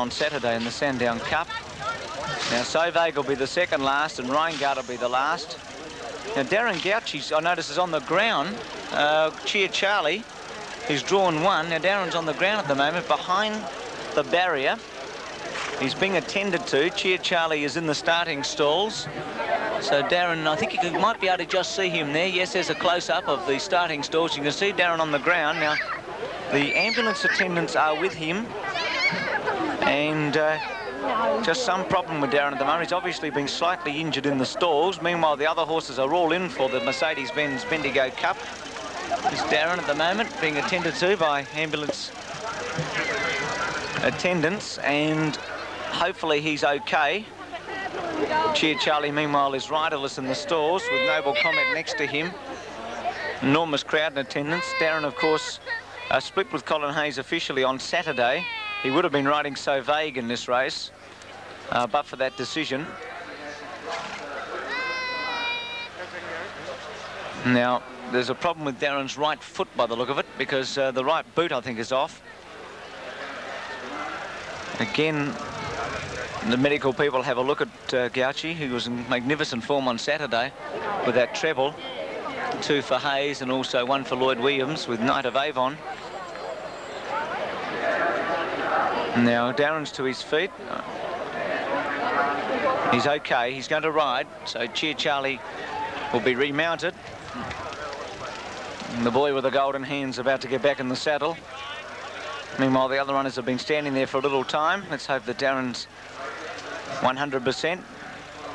on Saturday in the Sandown Cup. Now, Sauvague will be the second last and Reingard will be the last. Now, Darren Gauchi, I notice, is on the ground. Cheer Charlie, he's drawn one. Now, Darren's on the ground at the moment behind the barrier. He's being attended to. Cheer Charlie is in the starting stalls. So Darren, I think you might be able to just see him there. Yes, there's a close-up of the starting stalls. You can see Darren on the ground. Now, the ambulance attendants are with him. And just some problem with Darren at the moment. He's obviously been slightly injured in the stalls. Meanwhile, the other horses are all in for the Mercedes-Benz Bendigo Cup. It's Darren at the moment being attended to by ambulance attendants, and hopefully he's okay. Cheer Charlie, meanwhile, is riderless in the stalls with Noble Comet next to him. Enormous crowd in attendance. Darren, of course, split with Colin Hayes officially on Saturday. He would have been riding Sauvague in this race, but for that decision. Now, there's a problem with Darren's right foot by the look of it, because the right boot, I think, is off. Again, the medical people have a look at Gauchi, who was in magnificent form on Saturday with that treble. 2 for Hayes and also 1 for Lloyd Williams with Knight of Avon. Now Darren's to his feet. He's okay, he's going to ride, so Cheer Charlie will be remounted. And the boy with the golden hand's about to get back in the saddle. Meanwhile, the other runners have been standing there for a little time. Let's hope that Darren's 100%.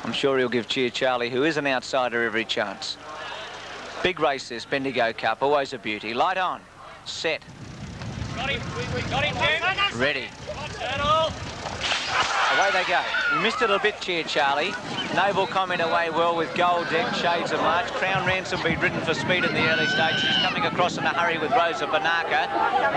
I'm sure he'll give Cheer Charlie, who is an outsider, every chance. Big race this, Bendigo Cup, always a beauty. Light on, set. Got him, got him, Jim. Ready. Away they go. He missed it a bit, Cheer Charlie. Noble Comment away well with Gold Deck, Shades of March. Crown Ransom be ridden for speed in the early stage. She's coming across in a hurry with Rosa Banaka.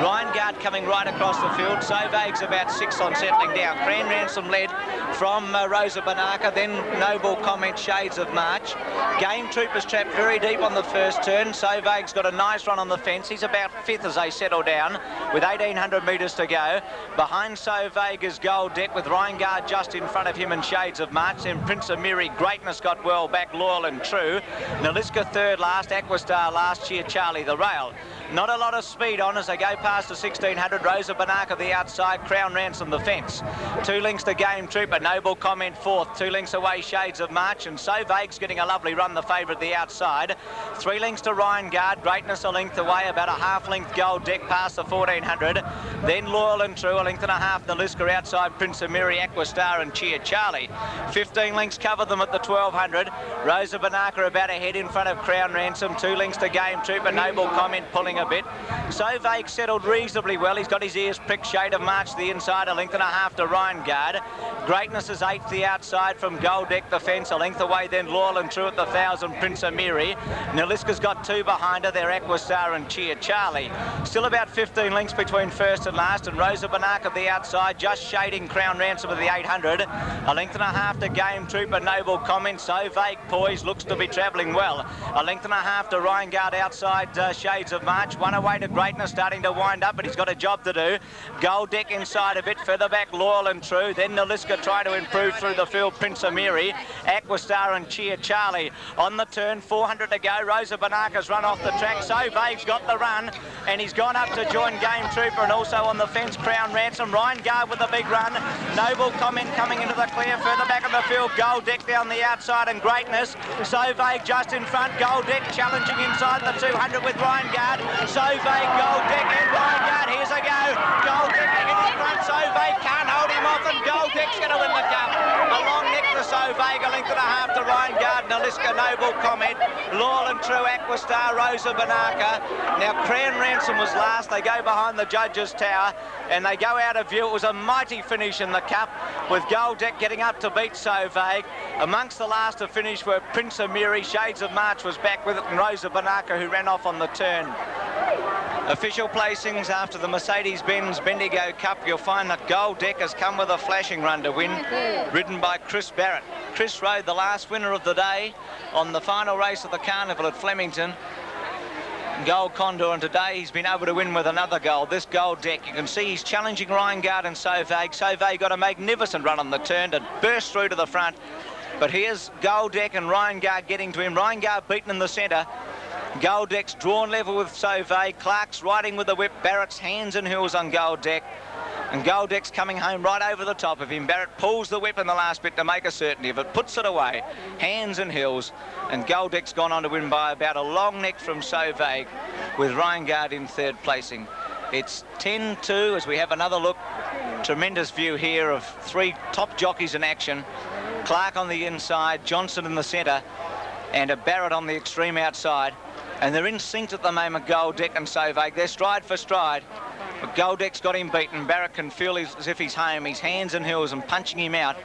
Reingard coming right across the field. Sauvague's about 6 on settling down. Crown Ransom led from Rosa Banaka, then Noble Comment, Shades of March. Game Troopers trapped very deep on the first turn. Sauvague's got a nice run on the fence. He's about 5th as they settle down with 1,800 metres to go. Behind Sauvague is Gold Deck with Reingard just in front of him and Shades of March. Then Prince of Miri, Greatness got well back, Loyal and True. Naliska third last, Aquastar last, Cheer Charlie the rail. Not a lot of speed on as they go past the 1,600. Rosa Banaka the outside, Crown Ransom the fence. 2 lengths to Game Trooper, Noble Comment 4th. 2 lengths away, Shades of March, and Sauvague's getting a lovely run, the favourite the outside. 3 lengths to Reingard, Greatness a length away, about a half length Gold Deck past the 1,400. Then Loyal and True, a length and a half, Naliska outside, Prince of Miri, Aquastar and Cheer Charlie. 15 lengths cover them at the 1,200. Rosa Banaka about a head in front of Crown Ransom. 2 lengths to Game Trooper, Noble Comment pulling a bit. Sauvague settled reasonably well. He's got his ears pricked. Shade of March the inside, a length and a half to Reingard. Greatness is 8th the outside from Gold Deck the fence, a length away then Loyal and True at the 1,000, Prince of Miri. Naliska's got 2 behind her, they're Aquastar and Cheer Charlie. Still about 15 lengths between first and last, and Rosa Banaka the outside, just shading Crown Ransom of the 800. A length and a half to Game Trooper, Noble Comment. Sauvague poised, looks to be travelling well. A length and a half to Reingard outside Shades of March. 1 away to Greatness, starting to wind up, but he's got a job to do. Gold Deck inside a bit, further back Loyal and True. Then Naliska trying to improve through the field, Prince of Miri, Aquastar and Cheer Charlie. On the turn, 400 to go. Rosa Banaka's run off the track. Sauvague's got the run, and he's gone up to join Game Trooper, and also on the fence, Crown Ransom. Reingard with a big run. Noble Comment coming into the clear, further back in the field, Gold Deck down the outside and Greatness. Sauvague just in front, Gold Deck challenging inside the 200 with Reingard. Sauvague, Gold Deck and Reingard, here's a go. Gold Deck in front, Sauvague can't hold him off, and Gold Deck's going to win the cup. A long neck to Sauvague, a length and a half to Reingard, Naliska, Noble Comment, Loyal and True, Aquastar, Rosa Banaka. Now Crown Ransom was last, they go behind the judges' tower, and they go out of view. It was a mighty finish in the cup, with Gold Deck getting up to beat Sauvague. Amongst the last to finish were Prince of Miri, Shades of March was back with it, and Rosa Banaka, who ran off on the turn. Official placings after the Mercedes-Benz Bendigo Cup, you'll find that Gold Deck has come with a flashing run to win, ridden by Chris Barrett. Chris rode the last winner of the day on the final race of the Carnival at Flemington. Gold Condor, and today he's been able to win with another gold. This Gold Deck, you can see he's challenging Rheingard and Sauvage. Sauvage got a magnificent run on the turn to burst through to the front. But here's Gold Deck and Rheingard getting to him. Rheingard beaten in the centre. Gold Deck's drawn level with Sauvage. Clark's riding with the whip. Barrett's hands and heels on Gold Deck. And Gold Deck's coming home right over the top of him. Barrett pulls the whip in the last bit to make a certainty of it, puts it away, hands and heels, and Gold Deck's gone on to win by about a long neck from Sauvage, with Rheingard in third placing. It's 10-2 as we have another look. Tremendous view here of three top jockeys in action. Clark on the inside, Johnson in the centre, and a Barrett on the extreme outside. And they're in sync at the moment, Gold Deck and Sauvage. They're stride for stride. But Gold Deck's got him beaten. Barrett can feel as if he's home. He's hands and heels and punching him out.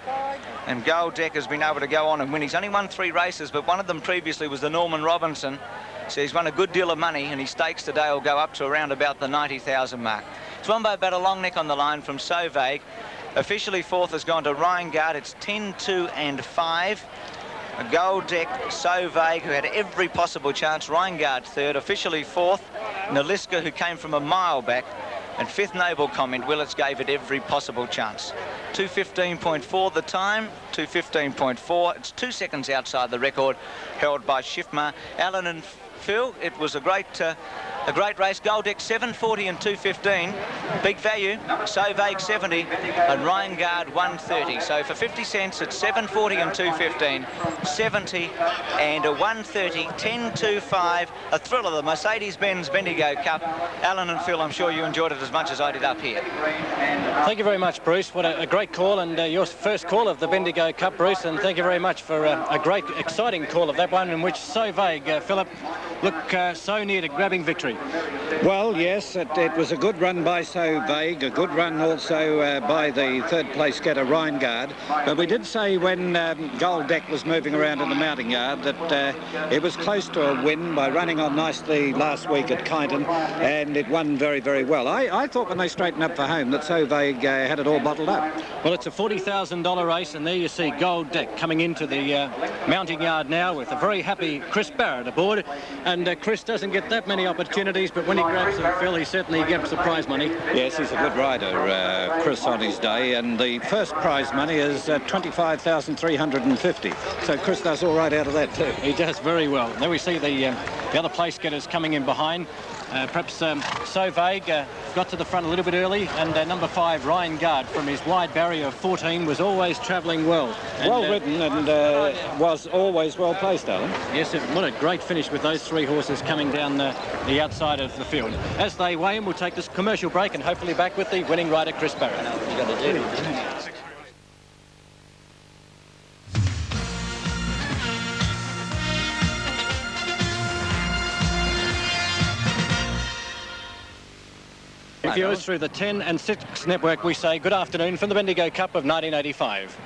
And Gold Deck has been able to go on and win. He's only won 3 races, but one of them previously was the Norman Robinson. So he's won a good deal of money, and his stakes today will go up to around about the 90,000 mark. It's won by about a long neck on the line from Sauvage. Officially fourth has gone to Rheingard. It's 10-2 and 5. A Gold Deck, Sauvage, who had every possible chance. Rheingard third, officially fourth. Naliska, who came from a mile back. And fifth, Noble Comment, Willits gave it every possible chance. 2:15.4 the time, 2:15.4. It's 2 seconds outside the record held by Schiffmar. Alan and Phil, it was a great race. Gold Deck 7:40 and 2:15. Big value, Sauvage 70 and Rheingard 130. So for 50 cents, it's 7:40 and 2:15, 70 and a 130, 10-2-5. A thriller, the Mercedes-Benz Bendigo Cup. Alan and Phil, I'm sure you enjoyed it as much as I did up here. Thank you very much, Bruce. What a great call, and your first call of the Bendigo Cup, Bruce, and thank you very much for a great, exciting call of that one in which Sauvage, Philip, look so near to grabbing victory. Well, yes, it was a good run by Sauvage, a good run also by the third place getter Rheingard. But we did say when Gold Deck was moving around in the mounting yard that it was close to a win by running on nicely last week at Kyneton, and it won very, very well. I thought when they straightened up for home that Sauvage had it all bottled up. Well, it's a $40,000 race, and there you see Gold Deck coming into the mounting yard now with a very happy Chris Barrett aboard. And Chris doesn't get that many opportunities, but when he grabs them, Phil, he certainly gets the prize money. Yes, he's a good rider, Chris, on his day, and the first prize money is $25,350. So Chris does all right out of that too. He does very well. There we see the other place getters coming in behind. Perhaps Sauvage got to the front a little bit early, and number 5, Rheingard, from his wide barrier of 14, was always travelling well. Well ridden and was always well placed, Alan. Yes, what a great finish with those 3 horses coming down the outside of the field. As they weigh in, we'll take this commercial break and hopefully back with the winning rider, Chris Barrett. Viewers through the 10 and 6 network, we say good afternoon from the Bendigo Cup of 1985.